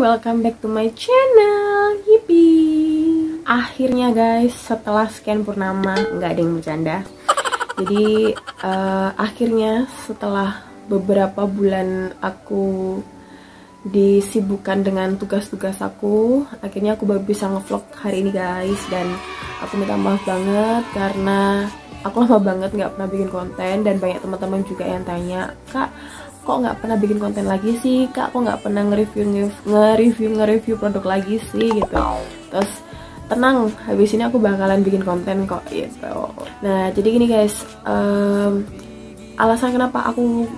welcome back to my channel. Yippee. Akhirnya guys, setelah sekian purnama, nggak ada yang bercanda. Jadi akhirnya setelah beberapa bulan aku disibukkan dengan tugas-tugas aku, akhirnya aku baru bisa ngevlog hari ini guys. Dan aku minta maaf banget karena aku lama banget nggak pernah bikin konten, dan banyak teman-teman juga yang tanya, "Kak, kok nggak pernah bikin konten lagi sih? Kak, kok nggak pernah nge-review produk lagi sih?" gitu. Terus tenang, habis ini aku bakalan bikin konten kok gitu. Nah, jadi gini guys, alasan kenapa aku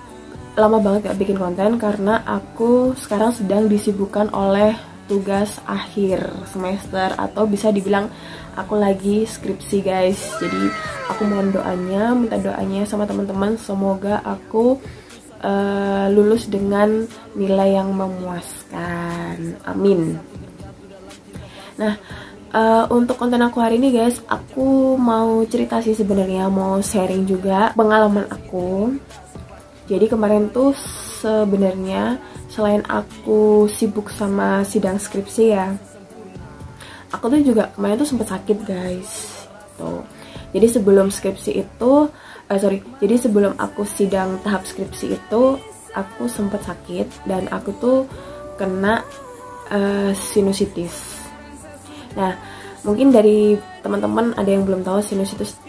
lama banget gak bikin konten karena aku sekarang sedang disibukkan oleh tugas akhir semester, atau bisa dibilang aku lagi skripsi guys. Jadi aku minta doanya sama teman-teman, semoga aku lulus dengan nilai yang memuaskan, amin. Nah, untuk konten aku hari ini guys, aku mau cerita sih sebenarnya, mau sharing juga pengalaman aku. Jadi kemarin tuh sebenarnya selain aku sibuk sama sidang skripsi ya, aku tuh juga kemarin tuh sempat sakit guys. Tuh. Jadi sebelum skripsi itu, jadi sebelum aku sidang tahap skripsi itu, aku sempat sakit dan aku tuh kena sinusitis. Nah, mungkin dari teman-teman ada yang belum tahu sinusitis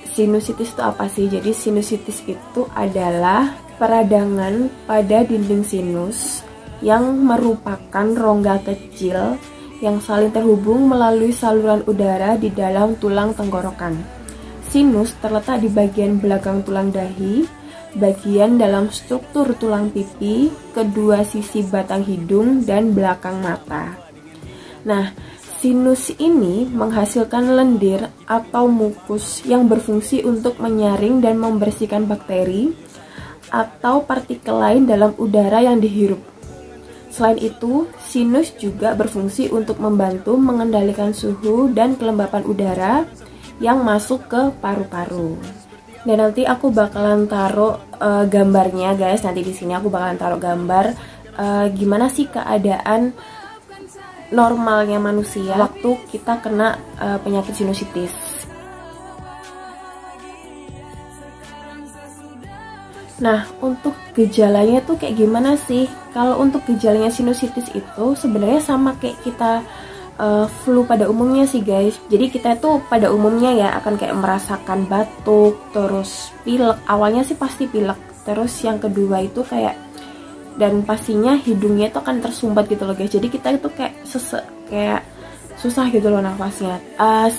itu apa sih? Jadi sinusitis itu adalah peradangan pada dinding sinus yang merupakan rongga kecil yang saling terhubung melalui saluran udara di dalam tulang tenggorokan. Sinus terletak di bagian belakang tulang dahi, bagian dalam struktur tulang pipi, kedua sisi batang hidung, dan belakang mata. Nah, sinus ini menghasilkan lendir atau mukus yang berfungsi untuk menyaring dan membersihkan bakteri atau partikel lain dalam udara yang dihirup. Selain itu, sinus juga berfungsi untuk membantu mengendalikan suhu dan kelembapan udara yang masuk ke paru-paru. Dan nanti aku bakalan taruh gambarnya guys. Nanti di sini aku bakalan taruh gambar gimana sih keadaan normalnya manusia waktu kita kena penyakit sinusitis. Nah, untuk gejalanya tuh kayak gimana sih? Kalau untuk gejalanya sinusitis itu sebenarnya sama kayak kita flu pada umumnya sih guys. Jadi kita tuh pada umumnya ya akan kayak merasakan batuk, terus pilek. Awalnya sih pasti pilek, terus yang kedua itu kayak, dan pastinya hidungnya itu akan tersumbat gitu loh guys. Jadi kita itu kayak kayak susah gitu loh nafasnya.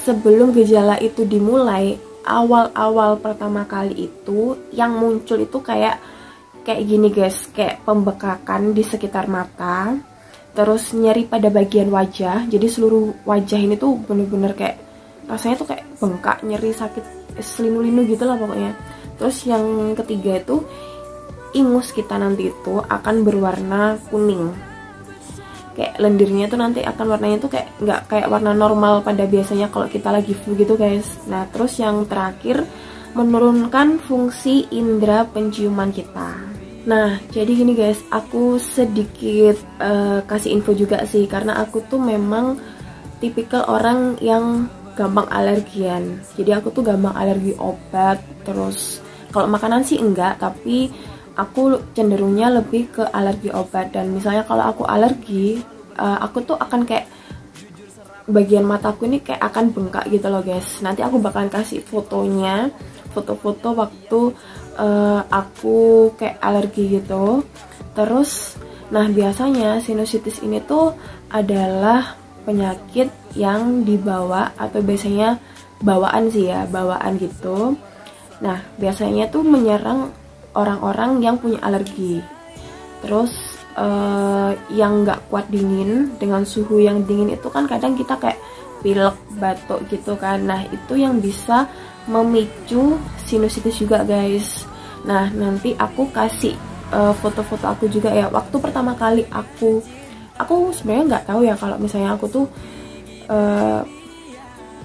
Sebelum gejala itu dimulai, awal-awal pertama kali itu yang muncul itu kayak gini guys, kayak pembekakan di sekitar mata, terus nyeri pada bagian wajah. Jadi seluruh wajah ini tuh bener-bener kayak rasanya tuh kayak bengkak, nyeri, sakit, selinu-linu gitu lah pokoknya. Terus yang ketiga itu ingus kita nanti itu akan berwarna kuning. Kayak lendirnya tuh nanti akan warnanya tuh kayak nggak kayak warna normal pada biasanya kalau kita lagi flu gitu guys. Nah, terus yang terakhir menurunkan fungsi indera penciuman kita. Nah, jadi gini guys, aku sedikit kasih info juga sih, karena aku tuh memang tipikal orang yang gampang alergian. Jadi aku tuh gampang alergi obat, terus kalau makanan sih enggak, tapi aku cenderungnya lebih ke alergi obat. Dan misalnya kalau aku alergi, aku tuh akan kayak bagian mataku ini kayak akan bengkak gitu loh guys. Nanti aku bakalan kasih fotonya, foto-foto waktu aku kayak alergi gitu. Terus, nah biasanya sinusitis ini tuh adalah penyakit yang dibawa, atau biasanya bawaan sih ya, bawaan gitu. Nah, biasanya tuh menyerang orang-orang yang punya alergi. Terus yang nggak kuat dingin, dengan suhu yang dingin itu kan kadang kita kayak pilek, batuk gitu kan. Nah, itu yang bisa memicu sinusitis juga guys. Nah, nanti aku kasih foto-foto aku juga ya. Waktu pertama kali aku sebenarnya nggak tahu ya kalau misalnya aku tuh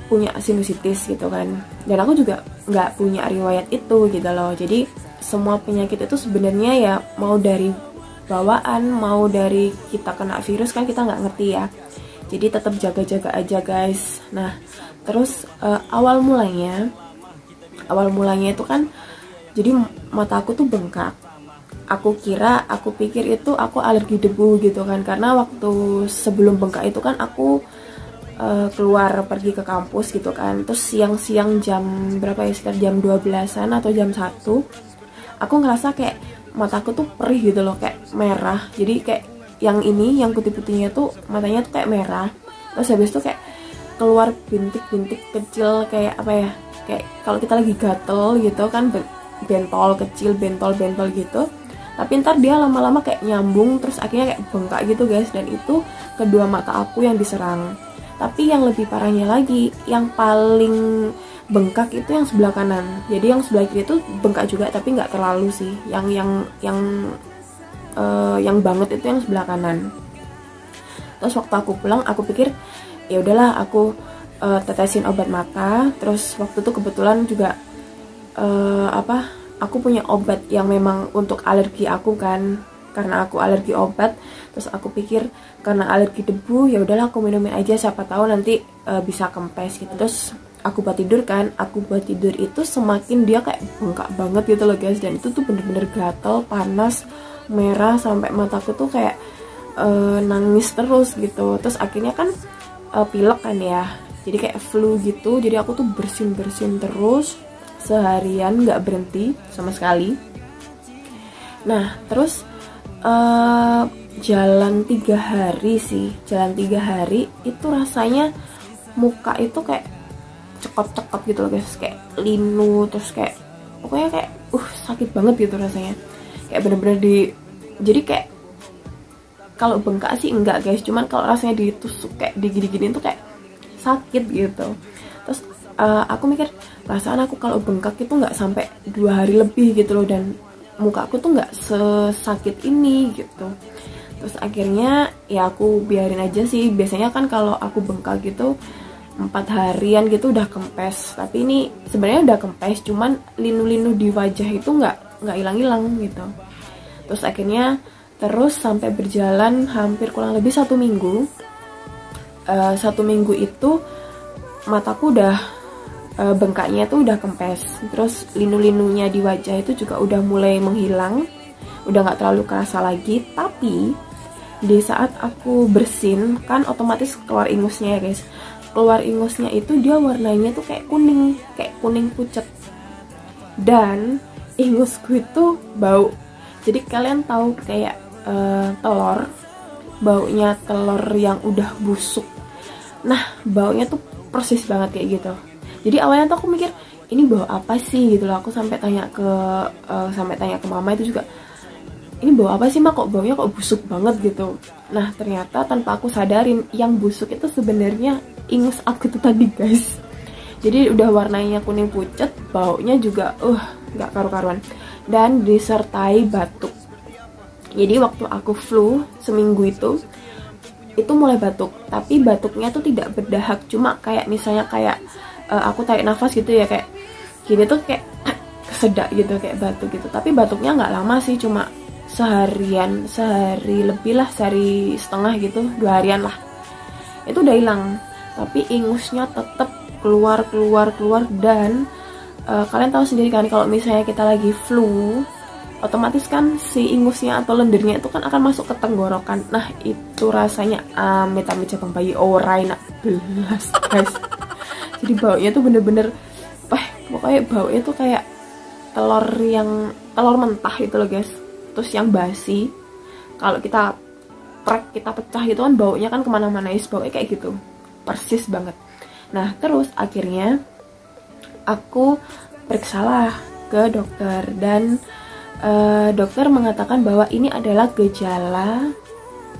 punya sinusitis gitu kan. Dan aku juga nggak punya riwayat itu gitu loh. Jadi semua penyakit itu sebenarnya ya mau dari bawaan, mau dari kita kena virus kan kita nggak ngerti ya. Jadi tetap jaga-jaga aja guys. Nah terus awal mulanya itu kan, jadi mata aku tuh bengkak. Aku pikir itu aku alergi debu gitu kan, karena waktu sebelum bengkak itu kan aku keluar pergi ke kampus gitu kan. Terus siang-siang jam berapa ya, sekitar jam 12-an atau jam 1, aku ngerasa kayak mataku tuh perih gitu loh, kayak merah. Jadi kayak yang putih-putihnya tuh matanya tuh kayak merah. Terus habis itu kayak keluar bintik-bintik kecil, kayak apa ya, kayak kalau kita lagi gatel gitu kan, bentol kecil, bentol gitu. Tapi ntar dia lama-lama kayak nyambung, terus akhirnya kayak bengkak gitu guys. Dan itu kedua mata aku yang diserang. Tapi yang lebih parahnya lagi, yang paling bengkak itu yang sebelah kanan. Jadi yang sebelah kiri itu bengkak juga, tapi nggak terlalu sih. Yang banget itu yang sebelah kanan. Terus waktu aku pulang, aku pikir ya udahlah aku tetesin obat mata. Terus waktu itu kebetulan juga aku punya obat yang memang untuk alergi aku kan, karena aku alergi obat. Terus aku pikir karena alergi debu ya udahlah aku minumin aja, siapa tahu nanti bisa kempes gitu. Terus aku buat tidur kan, itu semakin dia kayak bengkak banget gitu loh guys. Dan itu tuh bener-bener gatel, panas, merah, sampai mataku tuh kayak nangis terus gitu. Terus akhirnya kan pilek kan ya, jadi kayak flu gitu. Jadi aku tuh bersin terus seharian, nggak berhenti sama sekali. Nah terus jalan 3 hari itu rasanya muka itu kayak cekot-cekot gitu loh guys, kayak linu. Terus kayak pokoknya kayak sakit banget gitu rasanya, kayak bener-bener jadi kayak kalau bengkak sih enggak guys, cuman kalau rasanya ditusuk kayak digini-gini tuh kayak sakit gitu. Terus aku mikir perasaan aku kalau bengkak itu nggak sampai 2 hari lebih gitu loh, dan muka aku tuh nggak sesakit ini gitu. Terus akhirnya ya aku biarin aja sih. Biasanya kan kalau aku bengkak gitu 4 harian gitu udah kempes, tapi ini sebenarnya udah kempes, cuman linu-linu di wajah itu nggak hilang-hilang gitu. Terus akhirnya sampai berjalan hampir kurang lebih 1 minggu. 1 minggu itu mataku udah bengkaknya tuh udah kempes. Terus linu-linunya di wajah itu juga udah mulai menghilang, udah nggak terlalu kerasa lagi. Tapi di saat aku bersin kan otomatis keluar ingusnya ya guys. Keluar ingusnya itu dia warnanya tuh kayak kuning pucet, dan ingusku itu bau. Jadi kalian tahu kayak telur, baunya telur yang udah busuk. Nah baunya tuh persis banget kayak gitu. Jadi awalnya tuh aku mikir ini bau apa sih gitu loh. Aku sampai tanya ke mama itu juga, ini bau apa sih mak, kok baunya kok busuk banget gitu. Nah ternyata tanpa aku sadarin, yang busuk itu sebenarnya ingus aku tuh tadi guys. Jadi udah warnanya kuning pucet, baunya juga nggak karu-karuan, dan disertai batuk. Jadi waktu aku flu seminggu itu mulai batuk, tapi batuknya tuh tidak berdahak, cuma kayak misalnya kayak aku tarik nafas gitu ya, kayak gini tuh kayak kesedak gitu, kayak batuk gitu. Tapi batuknya nggak lama sih, cuma sehari lebih lah, sehari setengah gitu, 2 harian lah, itu udah hilang. Tapi ingusnya tetap keluar. Dan kalian tahu sendiri kan kalau misalnya kita lagi flu, otomatis kan si ingusnya atau lendirnya itu kan akan masuk ke tenggorokan. Nah itu rasanya amit-amit jabang bayi ora enak belas guys. Jadi baunya tuh bener-bener pokoknya baunya tuh kayak telur mentah gitu loh guys. Terus yang basi, kalau kita pecah gitu kan baunya kan kemana-mana, baunya kayak gitu, persis banget. Nah terus akhirnya aku periksalah ke dokter, dan dokter mengatakan bahwa ini adalah gejala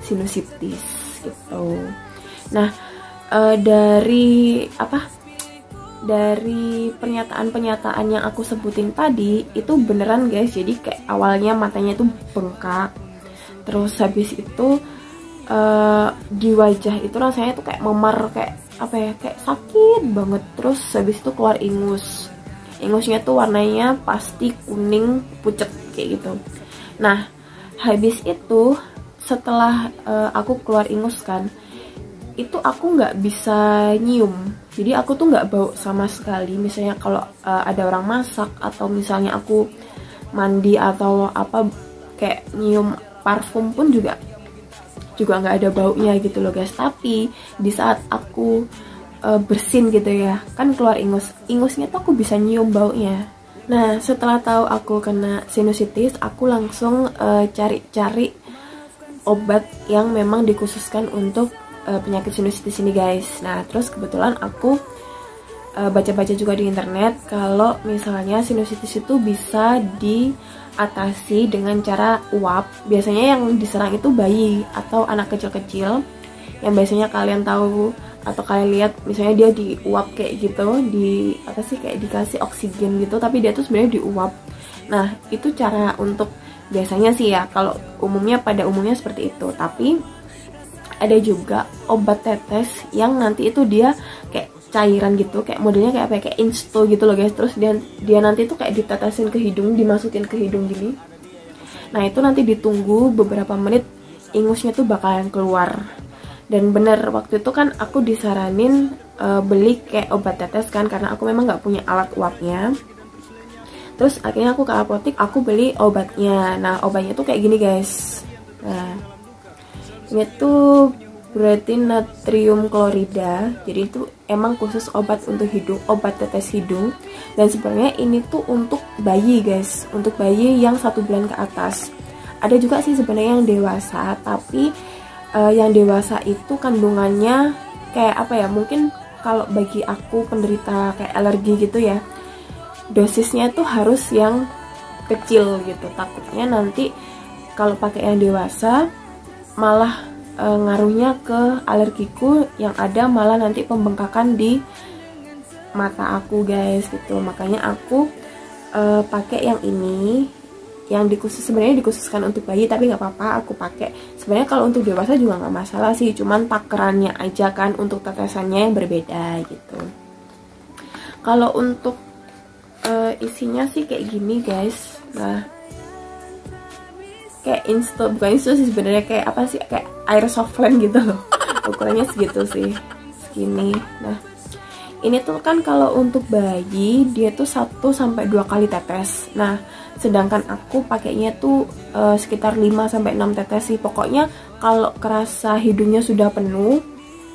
sinusitis gitu. Nah dari pernyataan yang aku sebutin tadi itu beneran guys. Jadi kayak awalnya matanya itu bengkak, terus habis itu di wajah itu rasanya tuh kayak memar, kayak kayak sakit banget. Terus habis itu keluar ingusnya tuh warnanya pasti kuning pucet kayak gitu. Nah Habis itu setelah aku keluar ingus kan, itu aku nggak bisa nyium, jadi aku tuh nggak bau sama sekali. Misalnya kalau ada orang masak atau misalnya aku mandi atau apa, kayak nyium parfum pun juga nggak ada baunya gitu loh guys. Tapi di saat aku bersin gitu ya, kan keluar ingusnya tuh aku bisa nyium baunya. Nah setelah tahu aku kena sinusitis, aku langsung cari-cari obat yang memang dikhususkan untuk penyakit sinusitis ini guys. Nah terus kebetulan aku baca-baca juga di internet kalau misalnya sinusitis itu bisa diatasi dengan cara uap. Biasanya yang diserang itu bayi atau anak kecil-kecil yang biasanya kalian tahu atau kalian lihat, misalnya dia diuap kayak gitu, di apa sih, kayak dikasih oksigen gitu, tapi dia tuh sebenarnya diuap. Nah itu cara untuk, biasanya sih ya, kalau umumnya pada umumnya seperti itu. Tapi ada juga obat tetes yang nanti itu dia kayak cairan gitu, kayak modelnya kayak apa ya, kayak insto gitu loh guys. Terus dia nanti tuh kayak ditetesin ke hidung, dimasukin ke hidung gini. Nah itu nanti ditunggu beberapa menit, ingusnya tuh bakalan keluar. Dan bener waktu itu kan aku disaranin beli kayak obat tetes kan, karena aku memang nggak punya alat uapnya. Terus akhirnya aku ke apotek, aku beli obatnya. Nah obatnya tuh kayak gini guys. Nah ini tuh berarti natrium klorida. Jadi itu emang khusus obat untuk hidung, obat tetes hidung. Dan sebenarnya ini tuh untuk bayi guys, untuk bayi yang 1 bulan ke atas. Ada juga sih sebenarnya yang dewasa, tapi yang dewasa itu kandungannya kayak apa ya, mungkin kalau bagi aku penderita kayak alergi gitu ya, dosisnya tuh harus yang kecil gitu. Takutnya nanti kalau pakai yang dewasa malah ngaruhnya ke alergiku, yang ada malah nanti pembengkakan di mata aku guys gitu. Makanya aku pakai yang ini, yang sebenarnya dikhususkan untuk bayi, tapi nggak apa-apa aku pakai. Sebenarnya kalau untuk dewasa juga nggak masalah sih, cuman takarannya aja kan untuk tetesannya yang berbeda gitu. Kalau untuk isinya sih kayak gini guys. Nah kayak insto, bukan insto sih sebenarnya, kayak apa sih, kayak air softland gitu loh. Ukurannya segitu sih, segini. Nah ini tuh kan kalau untuk bayi dia tuh 1-2 kali tetes. Nah sedangkan aku pakainya tuh sekitar 5-6 tetes sih. Pokoknya kalau kerasa hidungnya sudah penuh,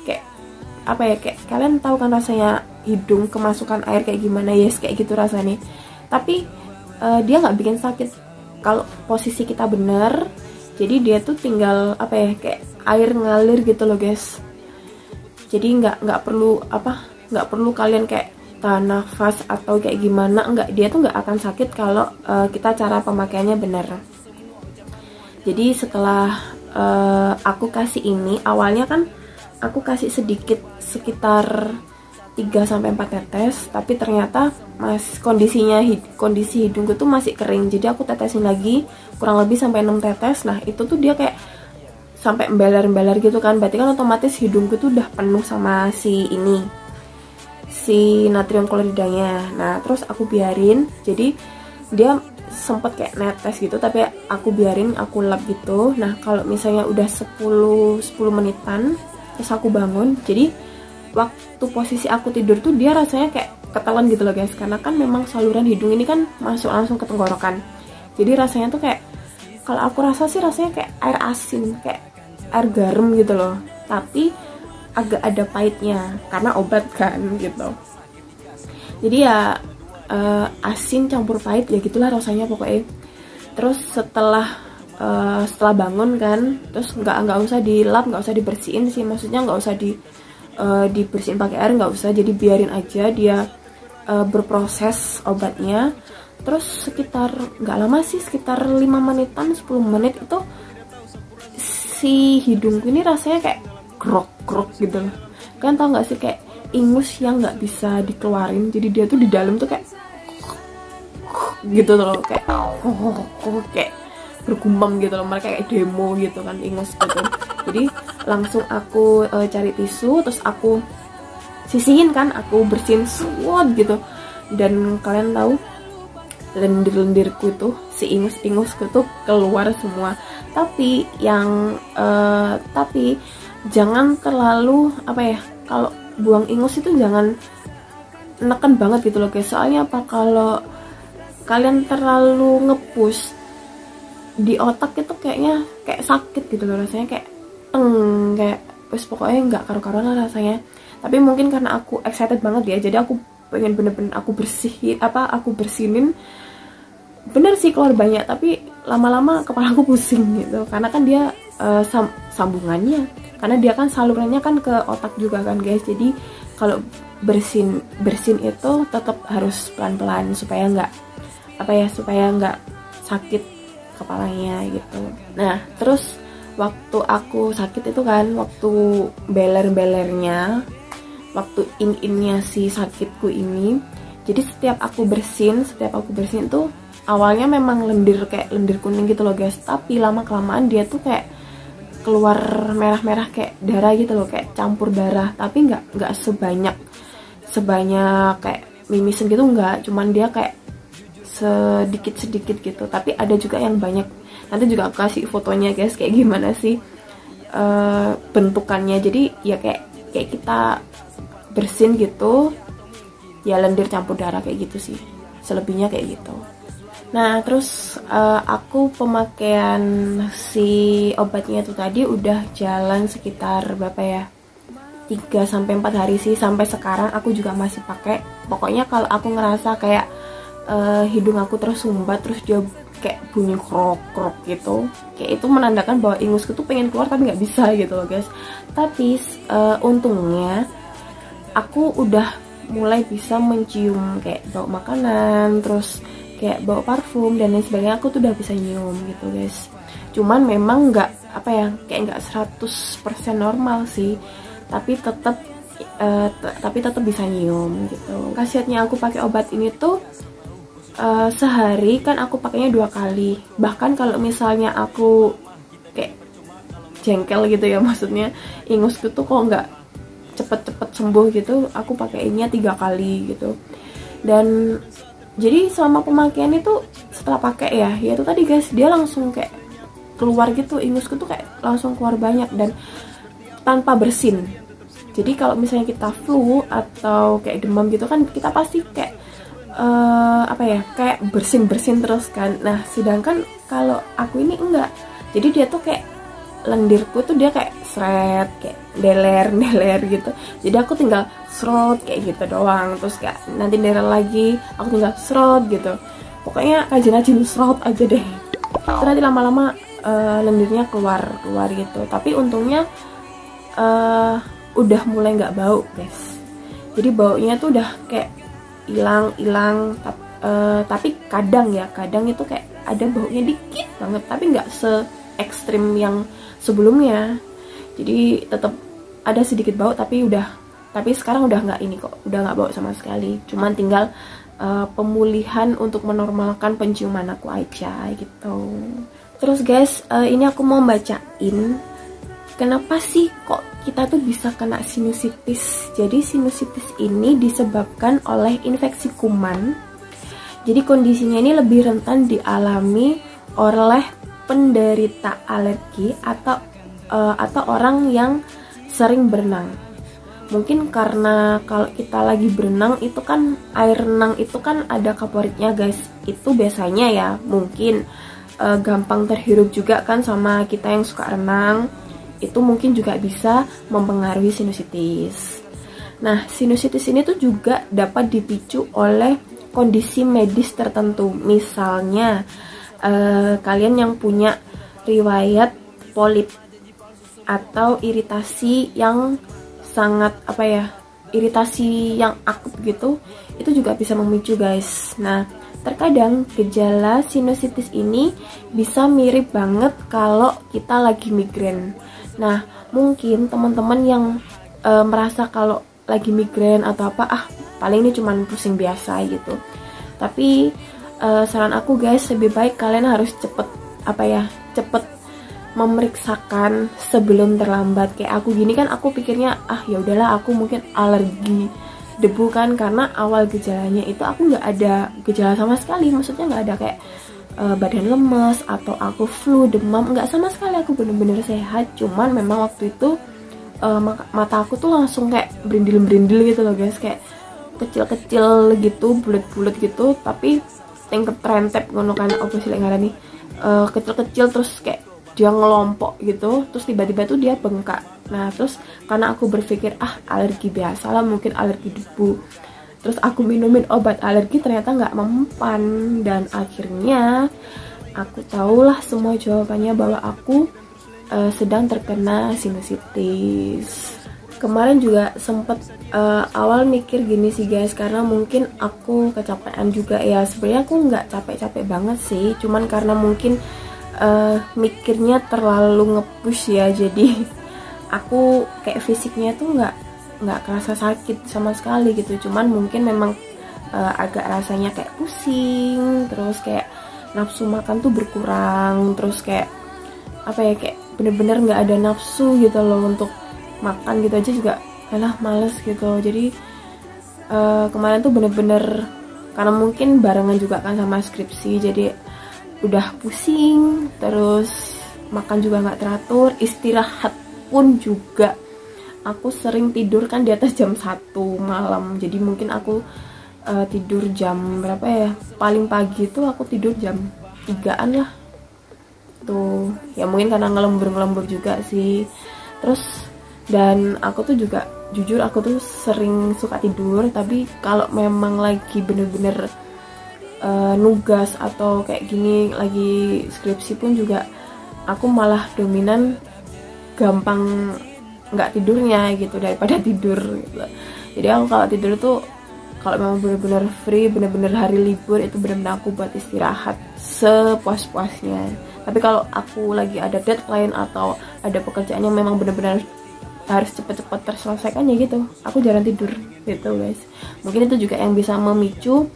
kayak apa ya, kayak kalian tahu kan rasanya hidung kemasukan air kayak gimana, yes kayak gitu rasanya. Tapi dia nggak bikin sakit kalau posisi kita bener. Jadi dia tuh tinggal apa ya, kayak air ngalir gitu loh guys. Jadi nggak perlu kalian kayak tahan nafas atau kayak gimana, enggak, dia tuh nggak akan sakit kalau kita cara pemakaiannya bener. Jadi setelah aku kasih ini, awalnya kan aku kasih sedikit, sekitar 3-4 tetes, tapi ternyata kondisi hidungku tuh masih kering. Jadi aku tetesin lagi kurang lebih sampai 6 tetes. Nah itu tuh dia kayak sampai embeler-embeler gitu kan, berarti kan otomatis hidungku tuh udah penuh sama si natrium kloridanya. Nah terus aku biarin, jadi dia sempet kayak netes gitu, tapi aku biarin, aku lap gitu. Nah kalau misalnya udah 10 menitan terus aku bangun, jadi waktu posisi aku tidur tuh dia rasanya kayak ketelan gitu loh guys, karena kan memang saluran hidung ini kan masuk langsung ke tenggorokan. Jadi rasanya tuh kayak, kalau aku rasa sih rasanya kayak air asin, kayak air garam gitu loh, tapi agak ada pahitnya karena obat kan gitu. Jadi ya asin campur pahit ya gitulah rasanya pokoknya. Terus setelah bangun kan, terus nggak usah dilap, nggak usah dibersihin sih, maksudnya nggak usah dibersihin pakai air, nggak usah. Jadi biarin aja dia berproses obatnya. Terus sekitar, nggak lama sih, sekitar 5 menitan, 10 menit itu si hidungku ini rasanya kayak grok gitu loh. Kan tau nggak sih kayak ingus yang nggak bisa dikeluarin, jadi dia tuh di dalam tuh kayak gitu loh, kayak bergumam gitu loh, mereka kayak demo gitu kan, ingus gitu. Jadi langsung aku cari tisu, terus aku sisihin kan, aku bersihin swot gitu. Dan kalian tahu lendir-lendirku tuh, si ingus-ingusku tuh keluar semua. Tapi tapi jangan terlalu apa ya, kalau buang ingus itu jangan neken banget gitu loh guys. Soalnya apa, kalau kalian terlalu ngepush di otak itu kayaknya kayak sakit gitu loh rasanya, kayak kayak wes pokoknya nggak karu-karuan lah rasanya. Tapi mungkin karena aku excited banget ya, jadi aku pengen bener-bener aku bersinin. Bener sih keluar banyak, tapi lama-lama kepala aku pusing gitu, karena kan dia sambungannya, karena dia kan salurannya kan ke otak juga kan guys. Jadi kalau bersin itu tetap harus pelan-pelan supaya nggak sakit kepalanya gitu. Nah terus waktu aku sakit itu kan, waktu beler-belernya, waktu in-innya si sakitku ini, jadi setiap aku bersin tuh awalnya memang lendir, kayak lendir kuning gitu loh guys, tapi lama-kelamaan dia tuh kayak keluar merah-merah kayak darah gitu loh, kayak campur darah. Tapi nggak sebanyak kayak mimisan gitu, nggak, cuman dia kayak sedikit gitu. Tapi ada juga yang banyak, nanti juga aku kasih fotonya guys kayak gimana sih bentukannya. Jadi ya kayak kita bersin gitu ya, lendir campur darah kayak gitu sih, selebihnya kayak gitu. Nah terus aku pemakaian si obatnya itu tadi udah jalan sekitar berapa ya, 3-4 hari sih. Sampai sekarang aku juga masih pakai. Pokoknya kalau aku ngerasa kayak hidung aku tersumbat, terus dia kayak bunyi krok-krok gitu, kayak itu menandakan bahwa ingusku tuh pengen keluar tapi nggak bisa gitu loh guys. Tapi untungnya aku udah mulai bisa mencium kayak bau makanan, terus kayak bau parfum dan lain sebagainya. Aku tuh udah bisa nyium gitu guys. Cuman memang nggak kayak nggak 100% normal sih, tapi tetap bisa nyium gitu. Khasiatnya aku pakai obat ini tuh sehari kan aku pakainya 2 kali. Bahkan kalau misalnya aku kayak jengkel gitu ya, maksudnya ingusku tuh kok nggak cepet-cepet sembuh gitu, aku pakainya 3 kali gitu. Dan jadi selama pemakaian itu, setelah pakai ya itu tadi guys, dia langsung kayak keluar gitu, ingusku tuh kayak langsung keluar banyak dan tanpa bersin. Jadi kalau misalnya kita flu atau kayak demam gitu kan, kita pasti kayak kayak bersin terus kan. Nah sedangkan kalau aku ini enggak, jadi dia tuh kayak lendirku tuh dia kayak seret, kayak deler gitu. Jadi aku tinggal serot kayak gitu doang, terus kayak nanti deler lagi aku tinggal serot gitu. Pokoknya rajin serot aja deh. Terus nanti lama-lama lendirnya keluar gitu. Tapi untungnya udah mulai nggak bau guys. Jadi baunya tuh udah kayak hilang. Tapi kadang itu kayak ada baunya dikit banget, tapi nggak se ekstrim yang sebelumnya. Jadi tetap ada sedikit bau, tapi sekarang udah nggak ini kok, udah nggak bau sama sekali. Cuman tinggal pemulihan untuk menormalkan penciuman aku aja gitu. Terus guys, ini aku mau bacain kenapa sih kok kita tuh bisa kena sinusitis. Jadi sinusitis ini disebabkan oleh infeksi kuman. Jadi kondisinya ini lebih rentan dialami oleh penderita alergi atau orang yang sering berenang. Mungkin karena kalau kita lagi berenang itu kan, air renang itu kan ada kaporitnya guys. Itu biasanya ya mungkin gampang terhirup juga kan sama kita yang suka renang. Itu mungkin juga bisa mempengaruhi sinusitis. Nah sinusitis ini tuh juga dapat dipicu oleh kondisi medis tertentu. Misalnya kalian yang punya riwayat polip atau iritasi yang sangat iritasi yang akut gitu, itu juga bisa memicu guys. Nah terkadang gejala sinusitis ini bisa mirip banget kalau kita lagi migrain. Nah mungkin teman-teman yang merasa kalau lagi migrain atau paling ini cuman pusing biasa gitu. Tapi saran aku guys, lebih baik kalian harus cepet memeriksakan sebelum terlambat. Kayak aku gini kan, aku pikirnya ya udahlah aku mungkin alergi debu kan, karena awal gejalanya itu aku nggak ada gejala sama sekali, maksudnya nggak ada kayak badan lemes atau aku flu, demam, nggak sama sekali, aku bener-bener sehat. Cuman memang waktu itu mata aku tuh langsung kayak berindil-berindil gitu loh guys, kayak kecil-kecil gitu, bulat-bulat gitu, tapi tingkat rentep ngono kan, apa sih nih, kecil-kecil terus kayak dia ngelompok gitu, terus tiba-tiba tuh dia bengkak. Nah terus karena aku berpikir alergi biasa lah, mungkin alergi debu, terus aku minumin obat alergi, ternyata nggak mempan, dan akhirnya aku tahulah semua jawabannya bahwa aku sedang terkena sinusitis. Kemarin juga sempet awal mikir gini sih guys, karena mungkin aku kecapean juga ya. Sebenarnya aku nggak capek-capek banget sih, cuman karena mungkin mikirnya terlalu nge-push ya, jadi aku kayak fisiknya tuh nggak kerasa sakit sama sekali gitu. Cuman mungkin memang agak rasanya kayak pusing, terus kayak nafsu makan tuh berkurang, terus kayak apa ya, kayak bener-bener nggak ada nafsu gitu loh untuk makan gitu aja juga, alah males gitu. Jadi kemarin tuh bener-bener karena mungkin barengan juga kan sama skripsi, jadi udah pusing, terus makan juga nggak teratur, istirahat pun juga aku sering tidur kan di atas jam 1 malam. Jadi mungkin aku tidur jam berapa ya, paling pagi tuh aku tidur jam 3-an lah tuh ya, mungkin karena ngelembur juga sih. Terus dan aku tuh juga jujur aku tuh sering suka tidur, tapi kalau memang lagi bener-bener nugas atau kayak gini lagi skripsi pun juga aku malah dominan gampang nggak tidurnya gitu daripada tidur gitu. Jadi aku kalau tidur tuh kalau memang bener-bener free, bener-bener hari libur, itu bener-bener aku buat istirahat sepuas-puasnya. Tapi kalau aku lagi ada deadline atau ada pekerjaan yang memang bener-bener harus cepet-cepet terselesaikan ya gitu, aku jarang tidur gitu guys. Mungkin itu juga yang bisa memicu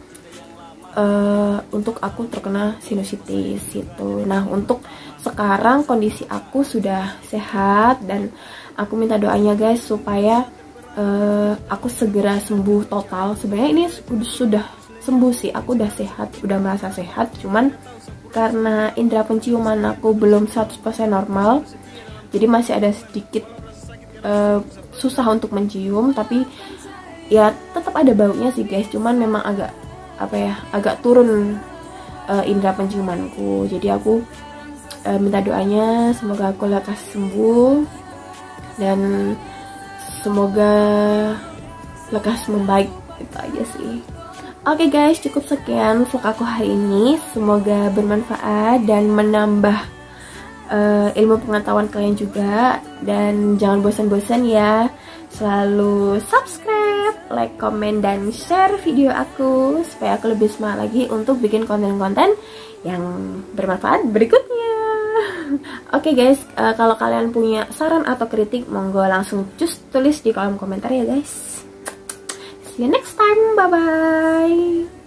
untuk aku terkena sinusitis itu. Nah untuk sekarang kondisi aku sudah sehat, dan aku minta doanya guys supaya aku segera sembuh total. Sebenarnya ini sudah sembuh sih, aku udah sehat, udah merasa sehat. Cuman karena indera penciuman aku belum 100% normal, jadi masih ada sedikit susah untuk mencium, tapi ya tetap ada baunya sih guys. Cuman memang agak turun indera penciumanku. Jadi aku minta doanya semoga aku lekas sembuh dan semoga lekas membaik, itu aja sih. Oke guys, cukup sekian vlog aku hari ini. Semoga bermanfaat dan menambah ilmu pengetahuan kalian juga. Dan jangan bosan-bosan ya, selalu subscribe, like, komen, dan share video aku supaya aku lebih semangat lagi untuk bikin konten-konten yang bermanfaat berikutnya. Oke guys, kalau kalian punya saran atau kritik, monggo langsung just tulis di kolom komentar ya guys. See you next time, bye bye.